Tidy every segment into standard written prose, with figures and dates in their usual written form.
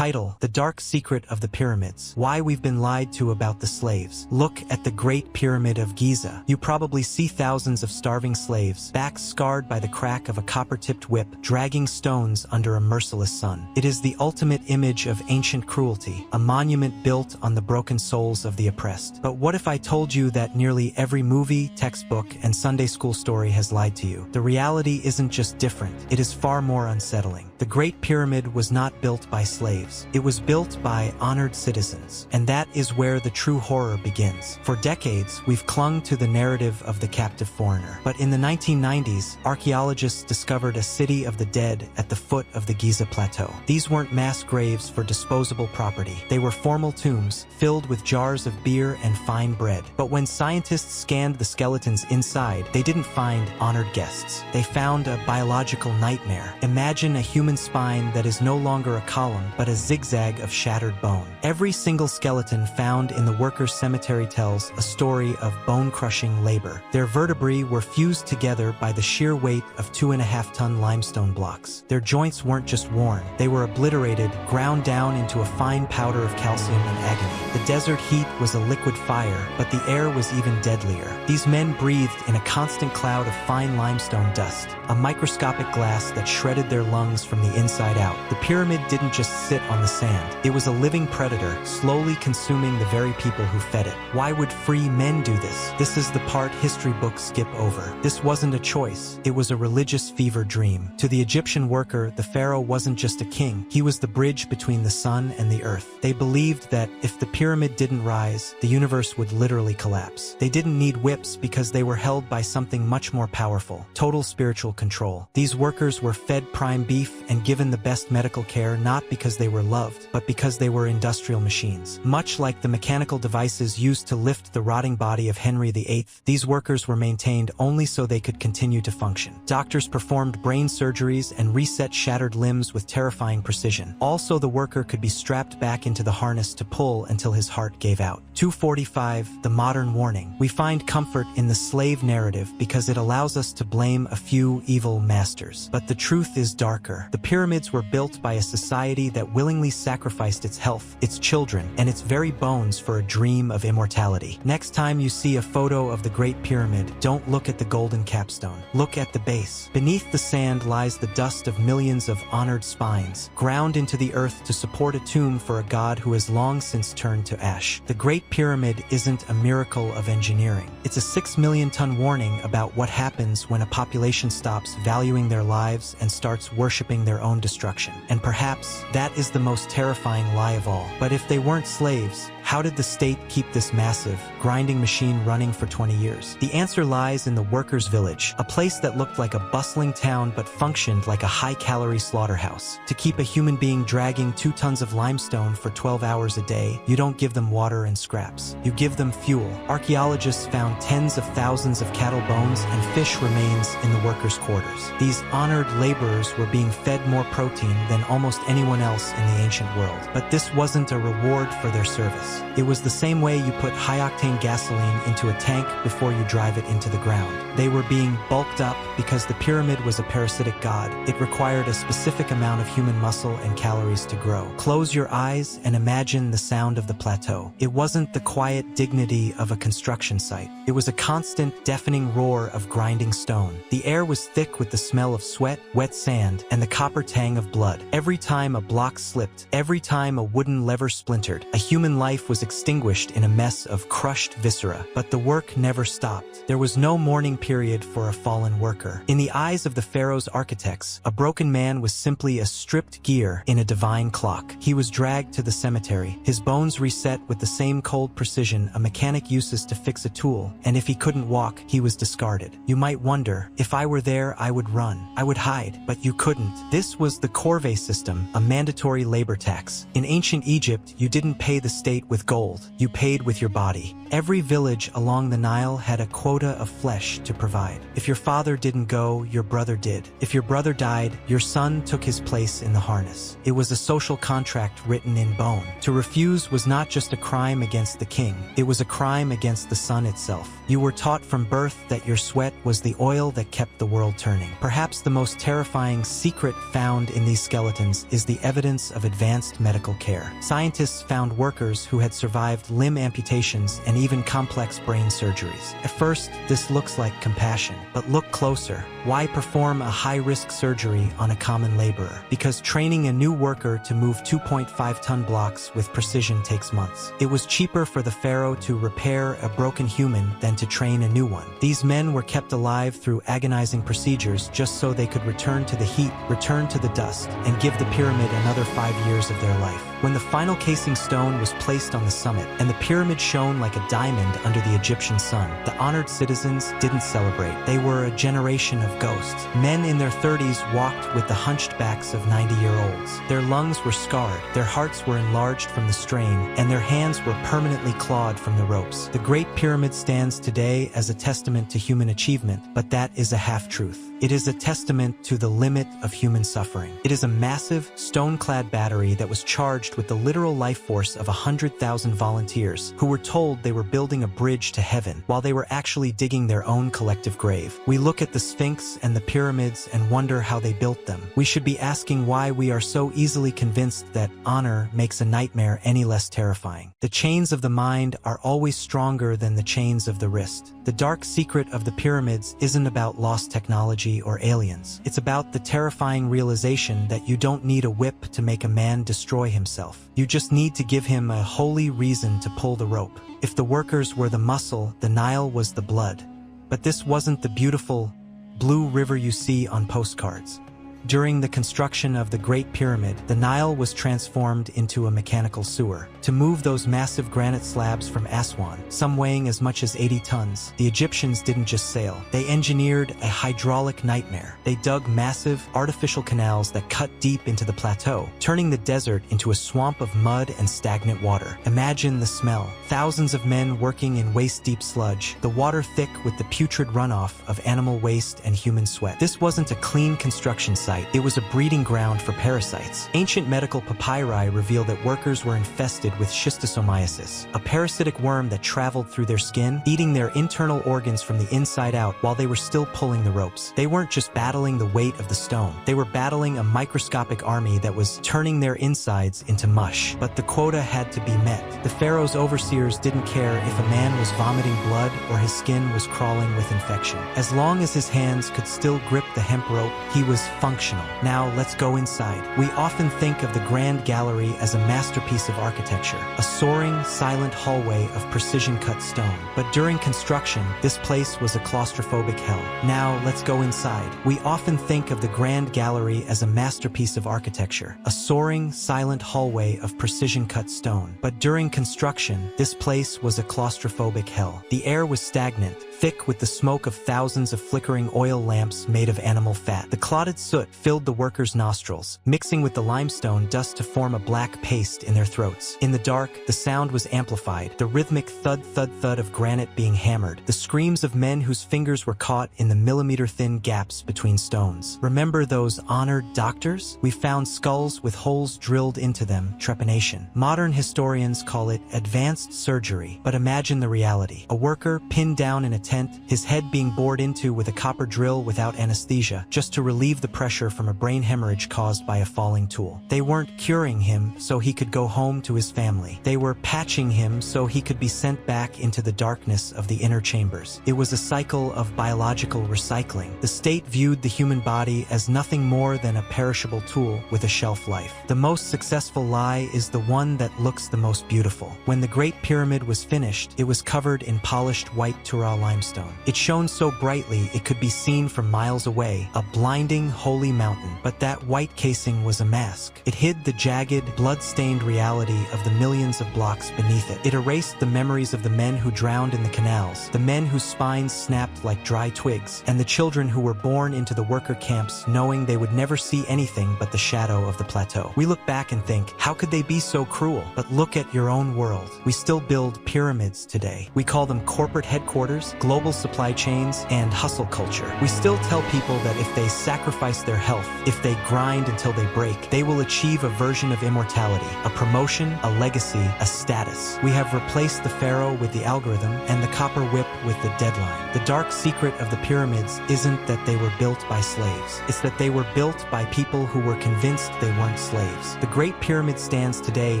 Title: The Dark Secret of the Pyramids. Why we've been lied to about the slaves. Look at the Great Pyramid of Giza. You probably see thousands of starving slaves, backs scarred by the crack of a copper-tipped whip, dragging stones under a merciless sun. It is the ultimate image of ancient cruelty, a monument built on the broken souls of the oppressed. But what if I told you that nearly every movie, textbook, and Sunday school story has lied to you? The reality isn't just different, it is far more unsettling. The Great Pyramid was not built by slaves. It was built by honored citizens. And that is where the true horror begins. For decades, we've clung to the narrative of the captive foreigner. But in the 1990s, archaeologists discovered a city of the dead at the foot of the Giza Plateau. These weren't mass graves for disposable property. They were formal tombs filled with jars of beer and fine bread. But when scientists scanned the skeletons inside, they didn't find honored guests. They found a biological nightmare. Imagine a human spine that is no longer a column, but a zigzag of shattered bone. Every single skeleton found in the workers' cemetery tells a story of bone-crushing labor. Their vertebrae were fused together by the sheer weight of 2.5-ton limestone blocks. Their joints weren't just worn, they were obliterated, ground down into a fine powder of calcium and agony. The desert heat was a liquid fire, but the air was even deadlier. These men breathed in a constant cloud of fine limestone dust, a microscopic glass that shredded their lungs from the inside out. The pyramid didn't just sit on the sand. It was a living predator, slowly consuming the very people who fed it. Why would free men do this? This is the part history books skip over. This wasn't a choice. It was a religious fever dream. To the Egyptian worker, the pharaoh wasn't just a king. He was the bridge between the sun and the earth. They believed that if the pyramid didn't rise, the universe would literally collapse. They didn't need whips because they were held by something much more powerful: total spiritual control. These workers were fed prime beef and given the best medical care not because they were loved, but because they were industrial machines. Much like the mechanical devices used to lift the rotting body of Henry VIII, these workers were maintained only so they could continue to function. Doctors performed brain surgeries and reset shattered limbs with terrifying precision. Also, the worker could be strapped back into the harness to pull until his heart gave out. 245, the modern warning. We find comfort in the slave narrative because it allows us to blame a few evil masters. But the truth is darker. The pyramids were built by a society that willingly sacrificed its health, its children, and its very bones for a dream of immortality. Next time you see a photo of the Great Pyramid, don't look at the golden capstone. Look at the base. Beneath the sand lies the dust of millions of honored spines, ground into the earth to support a tomb for a god who has long since turned to ash. The Great Pyramid isn't a miracle of engineering. It's a 6-million-ton warning about what happens when a population stops valuing their lives and starts worshiping their own destruction. And perhaps that is the most terrifying lie of all. But if they weren't slaves, how did the state keep this massive, grinding machine running for 20 years? The answer lies in the workers' village, a place that looked like a bustling town but functioned like a high-calorie slaughterhouse. To keep a human being dragging 2 tons of limestone for 12 hours a day, you don't give them water and scraps. You give them fuel. Archaeologists found tens of thousands of cattle bones and fish remains in the workers' quarters. These honored laborers were being fed more protein than almost anyone else in the ancient world. But this wasn't a reward for their service. It was the same way you put high-octane gasoline into a tank before you drive it into the ground. They were being bulked up because the pyramid was a parasitic god. It required a specific amount of human muscle and calories to grow. Close your eyes and imagine the sound of the plateau. It wasn't the quiet dignity of a construction site. It was a constant, deafening roar of grinding stone. The air was thick with the smell of sweat, wet sand, and the copper tang of blood. Every time a block slipped, every time a wooden lever splintered, a human life was extinguished in a mess of crushed viscera. But the work never stopped. There was no mourning period for a fallen worker. In the eyes of the pharaoh's architects, a broken man was simply a stripped gear in a divine clock. He was dragged to the cemetery, his bones reset with the same cold precision a mechanic uses to fix a tool, and if he couldn't walk, he was discarded. You might wonder, if I were there, I would run. I would hide, but you couldn't. This was the corvée system, a mandatory labor tax. In ancient Egypt, you didn't pay the state with with gold. You paid with your body. Every village along the Nile had a quota of flesh to provide. If your father didn't go, your brother did. If your brother died, your son took his place in the harness. It was a social contract written in bone. To refuse was not just a crime against the king, it was a crime against the sun itself. You were taught from birth that your sweat was the oil that kept the world turning. Perhaps the most terrifying secret found in these skeletons is the evidence of advanced medical care. Scientists found workers who had survived limb amputations and even complex brain surgeries. At first, this looks like compassion, but look closer. Why perform a high-risk surgery on a common laborer? Because training a new worker to move 2.5-ton blocks with precision takes months. It was cheaper for the pharaoh to repair a broken human than to train a new one. These men were kept alive through agonizing procedures just so they could return to the heat, return to the dust, and give the pyramid another 5 years of their life. When the final casing stone was placed on the summit, and the pyramid shone like a diamond under the Egyptian sun, the honored citizens didn't celebrate. They were a generation of ghosts. Men in their 30s walked with the hunched backs of 90-year-olds. Their lungs were scarred, their hearts were enlarged from the strain, and their hands were permanently clawed from the ropes. The Great Pyramid stands today as a testament to human achievement, but that is a half-truth. It is a testament to the limit of human suffering. It is a massive, stone-clad battery that was charged with the literal life force of 100,000 volunteers who were told they were building a bridge to heaven while they were actually digging their own collective grave. We look at the Sphinx and the pyramids and wonder how they built them. We should be asking why we are so easily convinced that honor makes a nightmare any less terrifying. The chains of the mind are always stronger than the chains of the wrist. The dark secret of the pyramids isn't about lost technology or aliens. It's about the terrifying realization that you don't need a whip to make a man destroy himself. You just need to give him a holy reason to pull the rope. If the workers were the muscle, the Nile was the blood. But this wasn't the beautiful blue river you see on postcards. During the construction of the Great Pyramid, the Nile was transformed into a mechanical sewer. To move those massive granite slabs from Aswan, some weighing as much as 80 tons, the Egyptians didn't just sail. They engineered a hydraulic nightmare. They dug massive, artificial canals that cut deep into the plateau, turning the desert into a swamp of mud and stagnant water. Imagine the smell. Thousands of men working in waist-deep sludge, the water thick with the putrid runoff of animal waste and human sweat. This wasn't a clean construction site. It was a breeding ground for parasites. Ancient medical papyri reveal that workers were infested with schistosomiasis, a parasitic worm that traveled through their skin, eating their internal organs from the inside out while they were still pulling the ropes. They weren't just battling the weight of the stone. They were battling a microscopic army that was turning their insides into mush. But the quota had to be met. The pharaoh's overseers didn't care if a man was vomiting blood or his skin was crawling with infection. As long as his hands could still grip the hemp rope, he was functional. Now let's go inside. We often think of the Grand Gallery as a masterpiece of architecture, a soaring, silent hallway of precision-cut stone. But during construction, this place was a claustrophobic hell. Now let's go inside. We often think of the Grand Gallery as a masterpiece of architecture, a soaring, silent hallway of precision-cut stone. But during construction, this place was a claustrophobic hell. The air was stagnant, thick with the smoke of thousands of flickering oil lamps made of animal fat. The clotted soot filled the workers' nostrils, mixing with the limestone dust to form a black paste in their throats. In the dark, the sound was amplified, the rhythmic thud-thud-thud of granite being hammered, the screams of men whose fingers were caught in the millimeter-thin gaps between stones. Remember those honored doctors? We found skulls with holes drilled into them, trepanation. Modern historians call it advanced surgery, but imagine the reality. A worker pinned down in a tent, his head being bored into with a copper drill without anesthesia, just to relieve the pressure from a brain hemorrhage caused by a falling tool. They weren't curing him so he could go home to his family. They were patching him so he could be sent back into the darkness of the inner chambers. It was a cycle of biological recycling. The state viewed the human body as nothing more than a perishable tool with a shelf life. The most successful lie is the one that looks the most beautiful. When the Great Pyramid was finished, it was covered in polished white Tural limestone. limestone. It shone so brightly it could be seen from miles away, a blinding, holy mountain. But that white casing was a mask. It hid the jagged, blood-stained reality of the millions of blocks beneath it. It erased the memories of the men who drowned in the canals, the men whose spines snapped like dry twigs, and the children who were born into the worker camps knowing they would never see anything but the shadow of the plateau. We look back and think, how could they be so cruel? But look at your own world. We still build pyramids today. We call them corporate headquarters, global supply chains, and hustle culture. We still tell people that if they sacrifice their health, if they grind until they break, they will achieve a version of immortality, a promotion, a legacy, a status. We have replaced the pharaoh with the algorithm and the copper whip with the deadline. The dark secret of the pyramids isn't that they were built by slaves. It's that they were built by people who were convinced they weren't slaves. The Great Pyramid stands today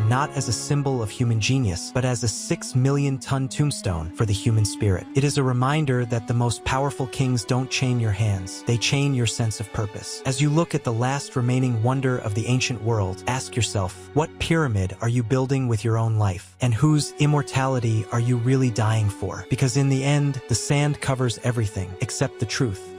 not as a symbol of human genius, but as a 6-million-ton tombstone for the human spirit. It is a reminder that the most powerful kings don't chain your hands, they chain your sense of purpose. As you look at the last remaining wonder of the ancient world, ask yourself, what pyramid are you building with your own life? And whose immortality are you really dying for? Because in the end, the sand covers everything except the truth.